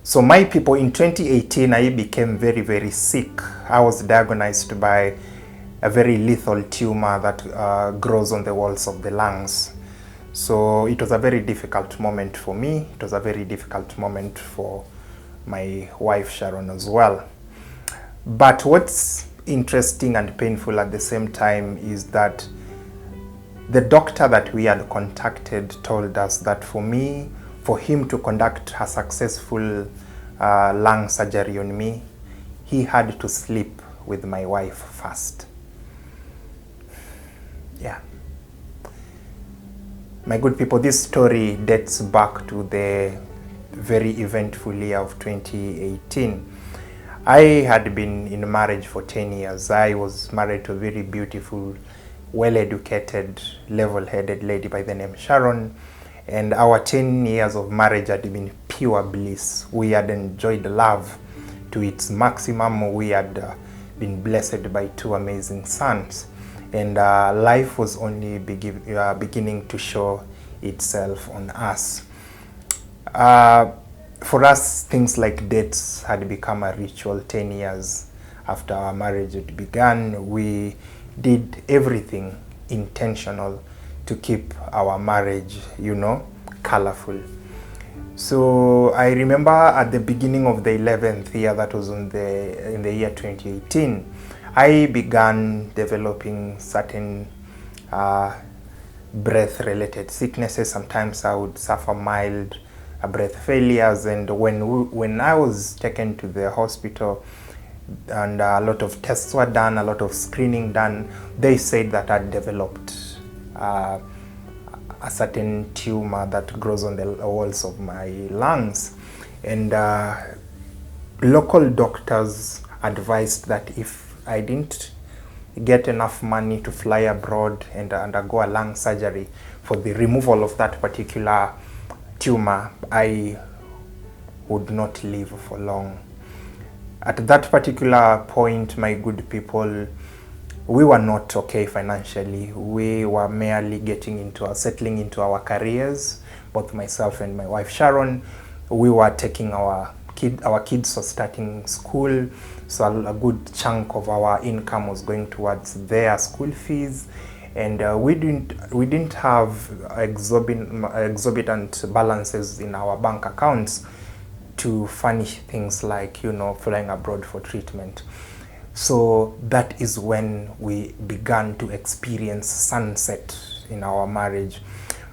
So my people, in 2018, I became very, very sick. I was diagnosed by a very lethal tumor that grows on the walls of the lungs. So it was a very difficult moment for me. It was a very difficult moment for my wife Sharon as well. But what's interesting and painful at the same time is that the doctor that we had contacted told us that for him to conduct a successful lung surgery on me, he had to sleep with my wife first. Yeah. My good people, this story dates back to the very eventful year of 2018. I had been in marriage for 10 years. I was married to a very beautiful, well-educated, level-headed lady by the name Sharon. And our 10 years of marriage had been pure bliss. We had enjoyed love to its maximum. We had been blessed by 2 amazing sons. And life was only beginning to show itself on us. For us, things like dates had become a ritual. 10 years after our marriage had begun, we did everything intentional to keep our marriage, colorful. So I remember at the beginning of the 11th year, that was in the year 2018, I began developing certain breath-related sicknesses. Sometimes I would suffer mild breath failures, and when I was taken to the hospital and a lot of tests were done, a lot of screening done, they said that I developed a certain tumor that grows on the walls of my lungs. And local doctors advised that if I didn't get enough money to fly abroad and undergo a lung surgery for the removal of that particular tumor, I would not live for long. At that particular point, my good people, we were not okay financially. We were merely settling into our careers. Both myself and my wife Sharon, we were taking our kids were starting school, so a good chunk of our income was going towards their school fees, and we didn't have exorbitant balances in our bank accounts to furnish things like flying abroad for treatment. So that is when we began to experience sunset in our marriage.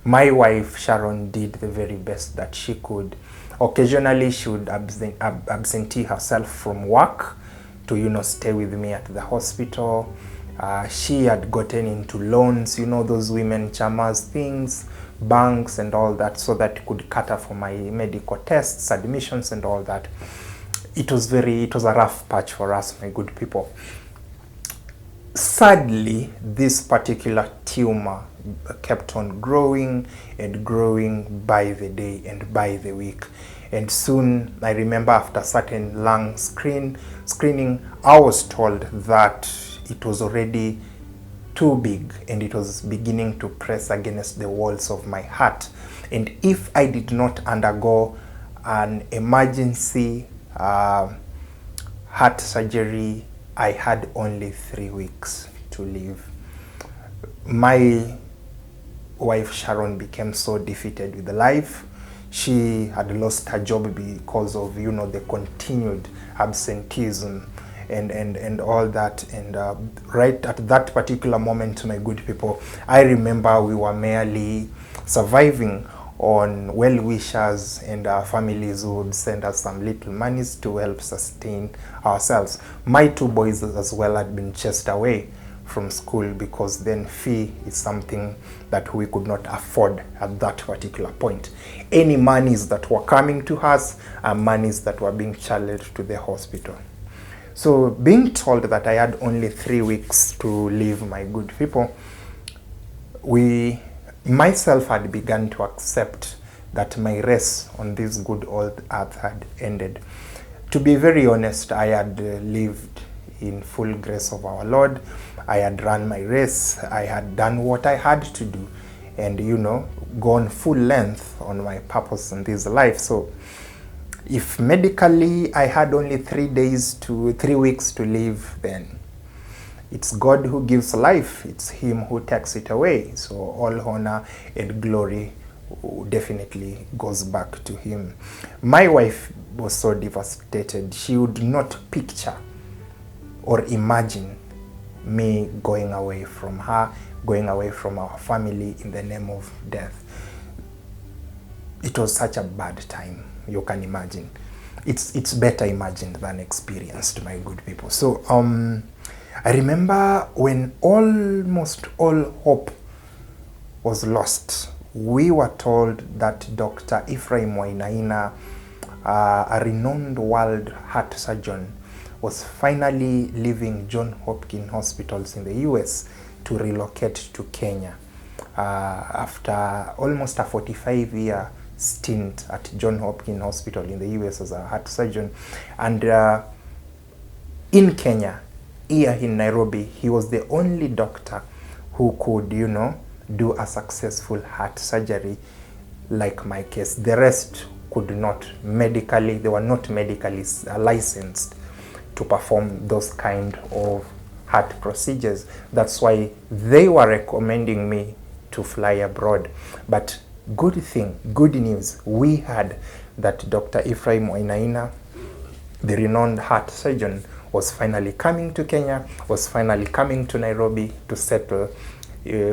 My wife Sharon did the very best that she could. Occasionally she would absentee herself from work to stay with me at the hospital. She had gotten into loans, those women charmers things, banks and all that, so that it could cater for my medical tests, admissions and all that. It was a rough patch for us, my good people. Sadly, this particular tumor kept on growing and growing by the day and by the week. And soon, I remember after certain lung screening, I was told that it was already too big and it was beginning to press against the walls of my heart. And if I did not undergo an emergency heart surgery, I had only 3 weeks to live. My wife Sharon became so defeated with life. She had lost her job because of the continued absenteeism and all that. And right at that particular moment, my good people, I remember we were merely surviving on well-wishers and our families who would send us some little monies to help sustain ourselves. My 2 boys as well had been chased away from school because then fee is something that we could not afford at that particular point. Any monies that were coming to us are monies that were being channeled to the hospital. So being told that I had only 3 weeks to live, my good people, myself had begun to accept that my race on this good old earth had ended. To be very honest, I had lived in full grace of our Lord. I had run my race. I had done what I had to do and, gone full length on my purpose in this life. So If medically I had only 3 weeks to live, then it's God who gives life, it's Him who takes it away. So all honor and glory definitely goes back to Him. My wife was so devastated. She would not picture or imagine me going away from her, going away from our family in the name of death. It was such a bad time, you can imagine. It's better imagined than experienced, my good people. So I remember when almost all hope was lost, we were told that Dr. Ephraim Wainaina, a renowned world heart surgeon, was finally leaving Johns Hopkins hospitals in the US to relocate to Kenya after almost a 45-year stint at Johns Hopkins Hospital in the US as a heart surgeon. And in Kenya, here in Nairobi, he was the only doctor who could, do a successful heart surgery like my case. The rest could not medically, they were not medically licensed to perform those kind of heart procedures. That's why they were recommending me to fly abroad. But good news, we had that Dr. Ephraim Wainaina, the renowned heart surgeon, was finally coming to Kenya, was finally coming to Nairobi to settle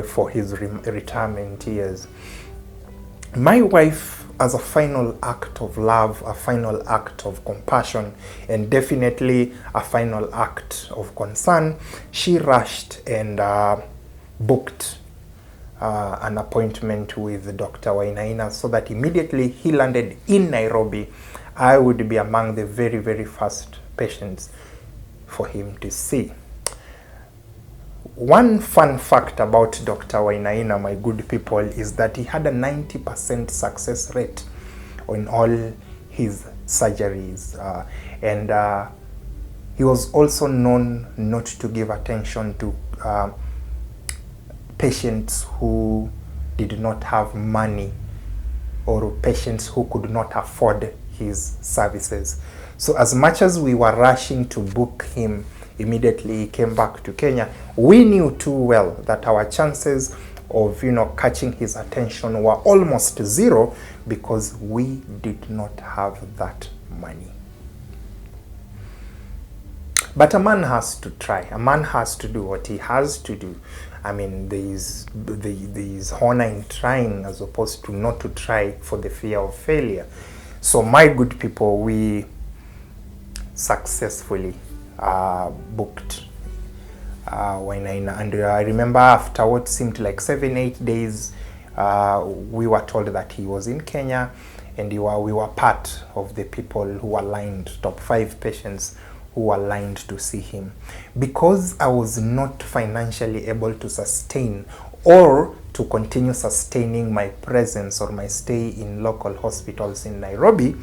for his retirement years. My wife, as a final act of love, a final act of compassion, and definitely a final act of concern, she rushed and booked an appointment with Dr. Wainaina so that immediately he landed in Nairobi, I would be among the very, very first patients for him to see. One fun fact about Dr. Wainaina, my good people, is that he had a 90% success rate on all his surgeries. And he was also known not to give attention to patients who did not have money or patients who could not afford his services. So as much as we were rushing to book him, immediately he came back to Kenya, we knew too well that our chances of catching his attention were almost zero because we did not have that money. But a man has to try. A man has to do what he has to do. I mean, there is honor in trying as opposed to not to try for the fear of failure. So my good people, we successfully booked Wainaina. And I remember after what seemed like 7-8 days, we were told that he was in Kenya, and we were part of the people who were lined, top 5 patients who were lined to see him. Because I was not financially able to sustain or to continue sustaining my presence or my stay in local hospitals in Nairobi,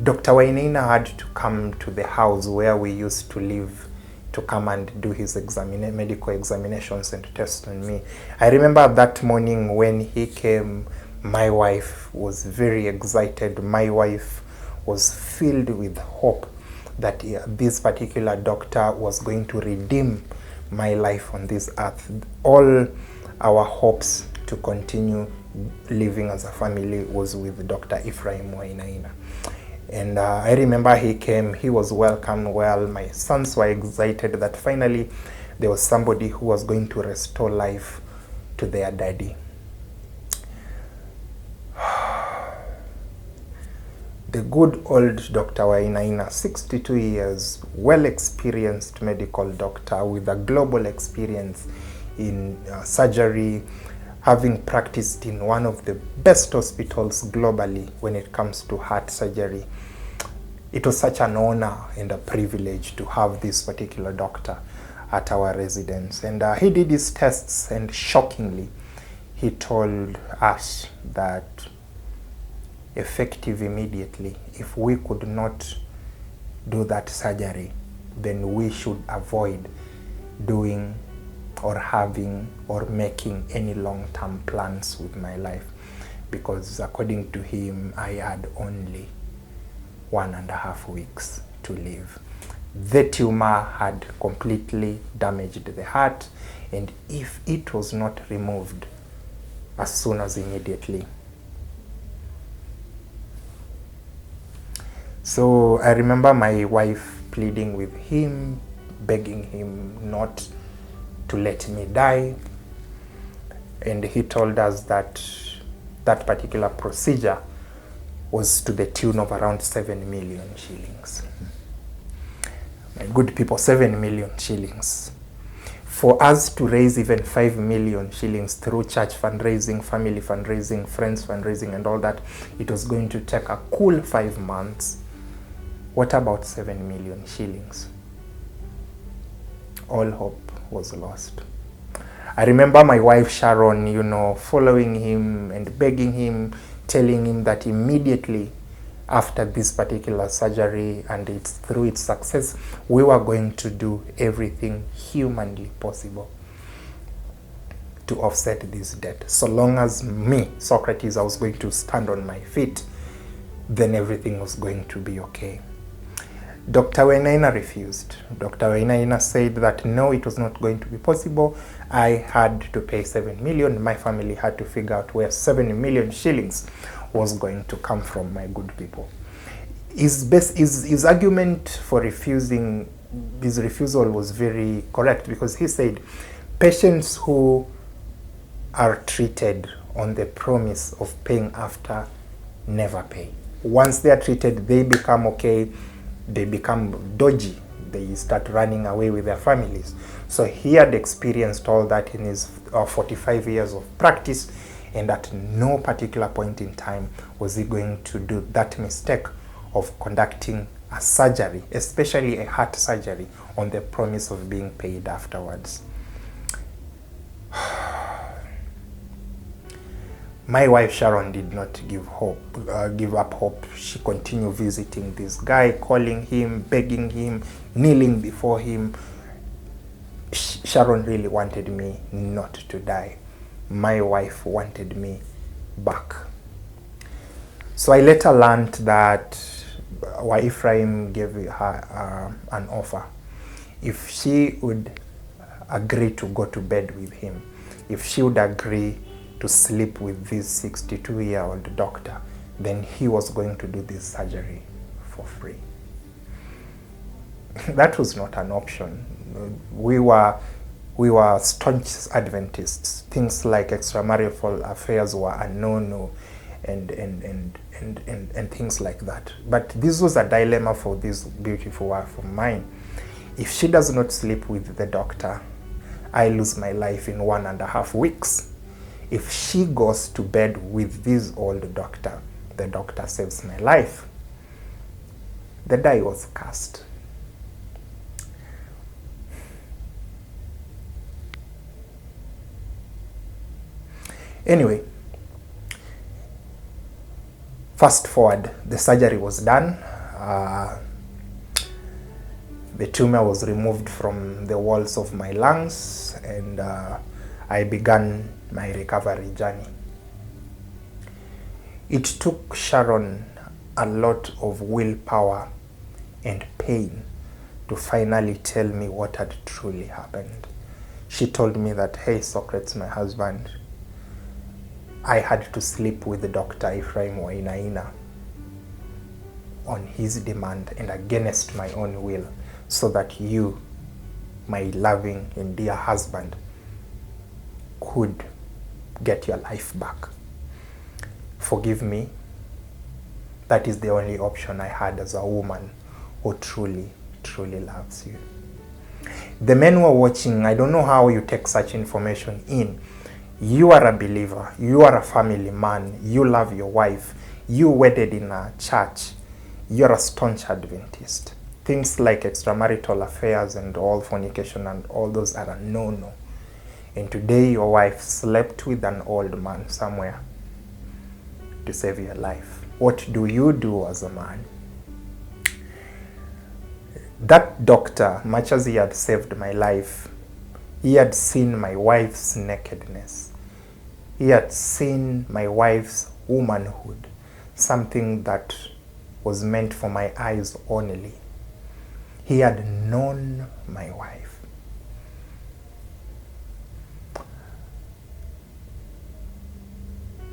Dr. Wainaina had to come to the house where we used to live to come and do his medical examinations and test on me. I remember that morning when he came, my wife was very excited. My wife was filled with hope that this particular doctor was going to redeem my life on this earth. All our hopes to continue living as a family was with Dr. Ephraim Wainaina. And I remember he came, he was welcomed well. My sons were excited that finally there was somebody who was going to restore life to their daddy. The good old Dr. Wainaina, 62 years, well-experienced medical doctor with a global experience in surgery, having practiced in one of the best hospitals globally when it comes to heart surgery. It was such an honor and a privilege to have this particular doctor at our residence. And he did his tests, and shockingly, he told us that effective immediately, if we could not do that surgery, then we should avoid doing or having or making any long-term plans with my life, because according to him, I had only 1.5 weeks to live. The tumor had completely damaged the heart, and if it was not removed as soon as immediately. So I remember my wife pleading with him, begging him not to let me die, and he told us that that particular procedure was to the tune of around 7 million shillings. My good people, 7 million shillings. For us to raise even 5 million shillings through church fundraising, family fundraising, friends fundraising, and all that, it was going to take a cool 5 months. What about 7 million shillings? All hope was lost. I remember my wife Sharon, following him and begging him, telling him that immediately after this particular surgery and through its success, we were going to do everything humanly possible to offset this debt. So long as me, Socrates, I was going to stand on my feet, then everything was going to be okay. Dr. Wainaina refused. Dr. Wainaina said that no, it was not going to be possible. I had to pay 7 million. My family had to figure out where 7 million shillings was going to come from, my good people. His argument for refusing, his refusal was very correct, because he said patients who are treated on the promise of paying after never pay. Once they are treated, they become okay, they become dodgy, they start running away with their families. So he had experienced all that in his 45 years of practice, and at no particular point in time was he going to do that mistake of conducting a surgery, especially a heart surgery, on the promise of being paid afterwards. My wife Sharon did not give up hope. She continued visiting this guy, calling him, begging him, kneeling before him. Sharon really wanted me not to die. My wife wanted me back. So I later learned that Ephraim gave her an offer. If she would agree to go to bed with him, if she would agree to sleep with this 62-year-old doctor, then he was going to do this surgery for free. That was not an option. We were staunch Adventists. Things like extramarital affairs were a no-no, and things like that. But this was a dilemma for this beautiful wife of mine. If she does not sleep with the doctor, I lose my life in 1.5 weeks. If she goes to bed with this old doctor, the doctor saves my life. The die was cast. Anyway, fast forward, the surgery was done. The tumor was removed from the walls of my lungs, and I began my recovery journey. It took Sharon a lot of willpower and pain to finally tell me what had truly happened. She told me that, hey, Socrates, my husband, I had to sleep with Dr. Ephraim Wainaina on his demand and against my own will, so that you, my loving and dear husband, could get your life back. Forgive me. That is the only option I had as a woman who truly, truly loves you. The men who are watching, I don't know how you take such information in. You are a believer. You are a family man. You love your wife. You wedded in a church. You're a staunch Adventist. Things like extramarital affairs and all fornication and all those are a no-no. And today your wife slept with an old man somewhere to save your life. What do you do as a man? That doctor, much as he had saved my life, he had seen my wife's nakedness. He had seen my wife's womanhood, something that was meant for my eyes only. He had known my wife.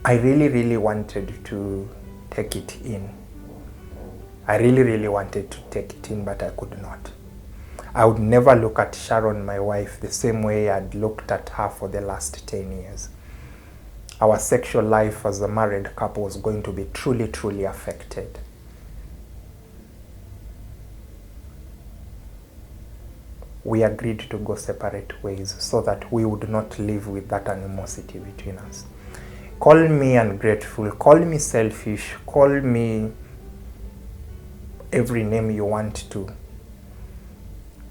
I really wanted to take it in. I really wanted to take it in, but I could not. I would never look at Sharon, my wife, the same way I'd looked at her for the last 10 years. Our sexual life as a married couple was going to be truly affected. We agreed to go separate ways so that we would not live with that animosity between us. Call me ungrateful, call me selfish, call me every name you want to.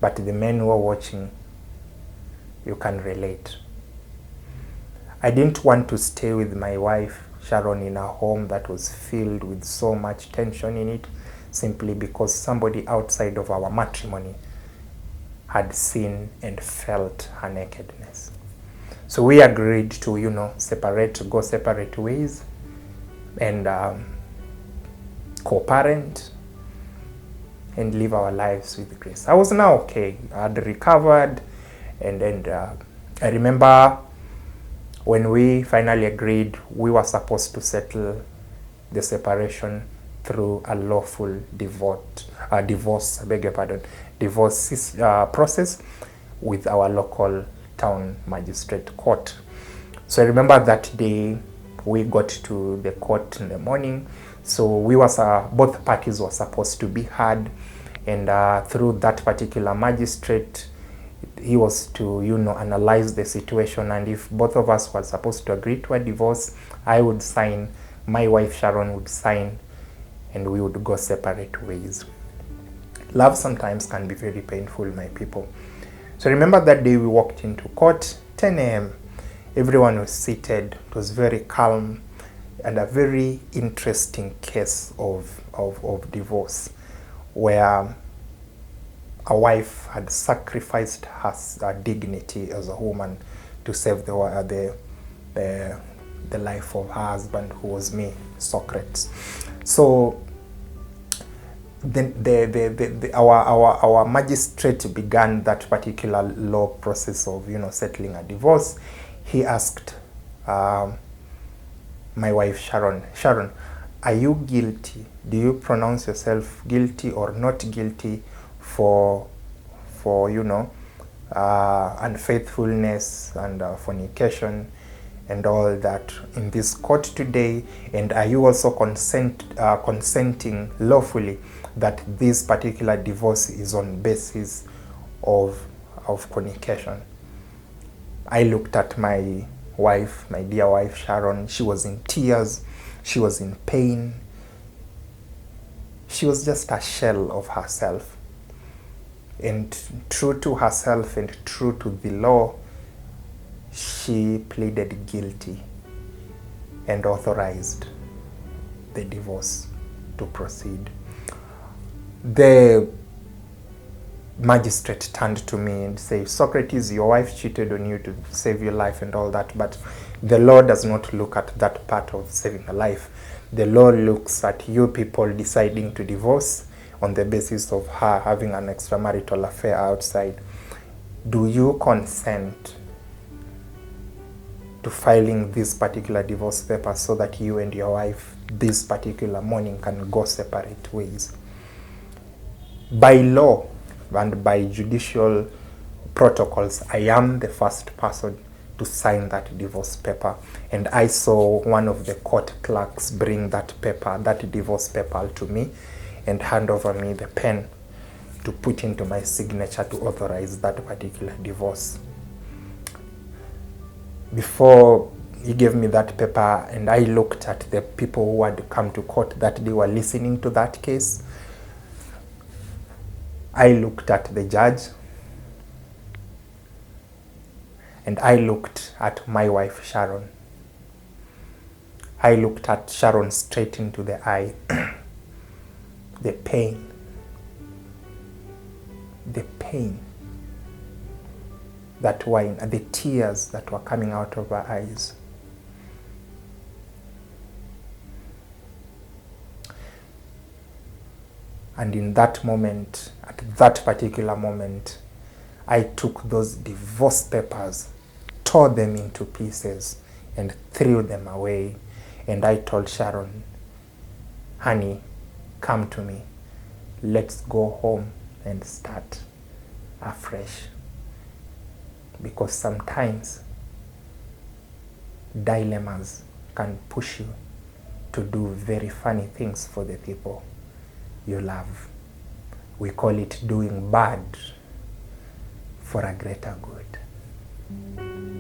But the men who are watching, you can relate. I didn't want to stay with my wife, Sharon, in a home that was filled with so much tension in it, simply because somebody outside of our matrimony had seen and felt her nakedness. So we agreed to, separate, go separate ways, and co-parent, and live our lives with grace. I was now okay. I had recovered, and I remember when we finally agreed, we were supposed to settle the separation through a lawful divorce process with our local town magistrate court. So I remember that day we got to the court in the morning. So we was both parties were supposed to be heard, and through that particular magistrate, he was to analyze the situation, and if both of us were supposed to agree to a divorce, I would sign, my wife Sharon would sign, and we would go separate ways. Love sometimes can be very painful, my people. So remember that day we walked into court, 10 a.m. Everyone was seated. It was very calm, and a very interesting case of divorce, where a wife had sacrificed her dignity as a woman to save the life of her husband, who was me, Socrates. So then our magistrate began that particular law process of settling a divorce. He asked my wife Sharon, are you guilty? Do you pronounce yourself guilty or not guilty for unfaithfulness and fornication and all that in this court today? And are you also consenting lawfully that this particular divorce is on basis of fornication? I looked at my wife, my dear wife Sharon. She was in tears. She was in pain. She was just a shell of herself. And true to herself and true to the law, she pleaded guilty and authorized the divorce to proceed. The magistrate turned to me and said, Socrates, your wife cheated on you to save your life and all that, but the law does not look at that part of saving a life. The law looks at you people deciding to divorce on the basis of her having an extramarital affair outside. Do you consent to filing this particular divorce paper so that you and your wife this particular morning can go separate ways? By law and by judicial protocols, I am the first person to sign that divorce paper. And I saw one of the court clerks bring that paper, that divorce paper, to me and hand over me the pen to put into my signature to authorize that particular divorce. Before he gave me that paper and I looked at the people who had come to court that day were listening to that case, I looked at the judge and I looked at my wife Sharon. I looked at Sharon straight into the eye. The pain, that were the tears that were coming out of her eyes. And in that moment, at that particular moment, I took those divorce papers, tore them into pieces, and threw them away. And I told Sharon, honey, come to me. Let's go home and start afresh. Because sometimes dilemmas can push you to do very funny things for the people you love. We call it doing bad for a greater good.